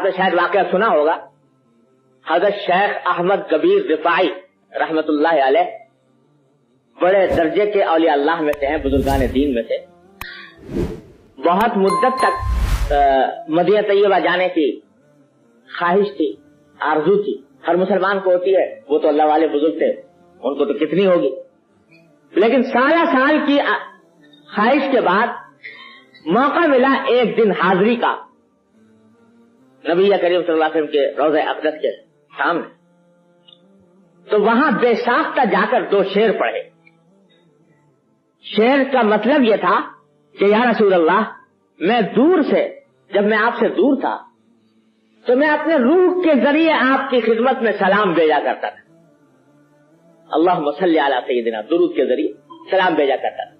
آپ نے شاید واقعہ سنا ہوگا، حضرت شیخ احمد کبیر رفاعی رحمت اللہ علیہ بڑے درجے کے اولیاء اللہ میں سے ہیں، بزرگان دین میں سے. بہت مدت تک مدینہ طیبہ جانے کی خواہش تھی، آرزو تھی، ہر مسلمان کو ہوتی ہے، وہ تو اللہ والے بزرگ تھے، ان کو تو کتنی ہوگی. لیکن سال کی خواہش کے بعد موقع ملا ایک دن حاضری کا نبی کریم صلی اللہ علیہ وسلم کے روضہ اقدس کے سامنے. تو وہاں بے ساختہ جا کر 2 شعر پڑھے. شعر کا مطلب یہ تھا کہ یا رسول اللہ، میں دور سے، جب میں آپ سے دور تھا تو میں اپنے روح کے ذریعے آپ کی خدمت میں سلام بھیجا کرتا تھا. اللہم صلی علی سیدنا، درود کے ذریعے سلام بھیجا کرتا تھا.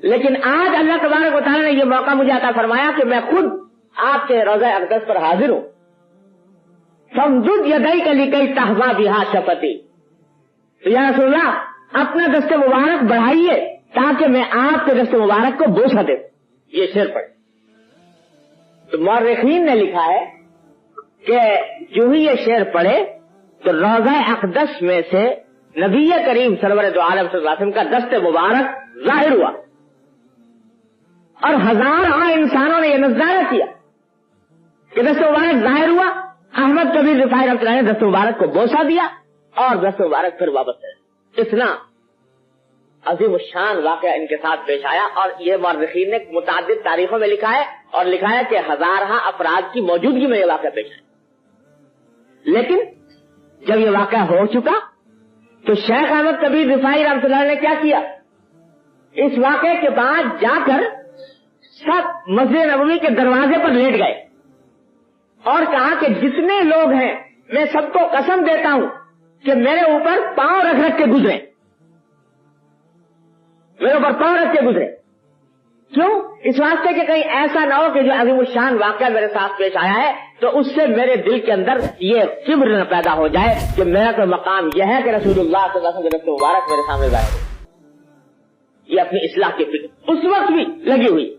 لیکن آج اللہ تبارک و تعالیٰ نے یہ موقع مجھے عطا فرمایا کہ میں خود آپ کے روضہ اقدس پر حاضر ہوں. فامدد یدیک لکی تحظی بہا شفتی. تو یا رسول اللہ، اپنا دست مبارک بڑھائیے تاکہ میں آپ کے دست مبارک کو بوسہ دے. یہ شعر پڑھ. تو مورخین نے لکھا ہے کہ جو ہی یہ شعر پڑھے تو روضہ اقدس میں سے نبی کریم سرور دو عالم صلی اللہ علیہ وسلم کا دست مبارک ظاہر ہوا، اور ہزاروں انسانوں نے یہ نظارہ کیا کہ دست مبارک ظاہر ہوا. احمد کبیر رفاعی رحمۃ اللہ نے دست مبارک کو بوسہ دیا اور دست مبارک پھر واپس ہے. اتنا عظیم الشان واقعہ ان کے ساتھ پیش آیا، اور یہ مورخین نے متعدد تاریخوں میں لکھا ہے اور لکھا ہے کہ ہزارہ افراد کی موجودگی میں یہ واقعہ پیش آیا. لیکن جب یہ واقعہ ہو چکا تو شیخ احمد کبیر رفاعی رحمۃ اللہ نے کیا کیا؟ اس واقعے کے بعد جا کر سب مسجد نبوی کے دروازے پر لیٹ گئے اور کہا کہ جتنے لوگ ہیں میں سب کو قسم دیتا ہوں کہ میرے اوپر پاؤں رکھ کے گزرے، میرے اوپر پاؤں رکھ کے گزرے. کیوں؟ اس واسطے کہ کہیں ایسا نہ ہو کہ جو عظیم الشان واقعہ میرے ساتھ پیش آیا ہے تو اس سے میرے دل کے اندر یہ کبر نہ پیدا ہو جائے کہ میرا تو مقام یہ ہے کہ رسول اللہ صلی اللہ علیہ وسلم کے مبارک میرے سامنے ظاہر ہو. یہ اپنی اصلاح کی فکر اس وقت بھی لگی ہوئی.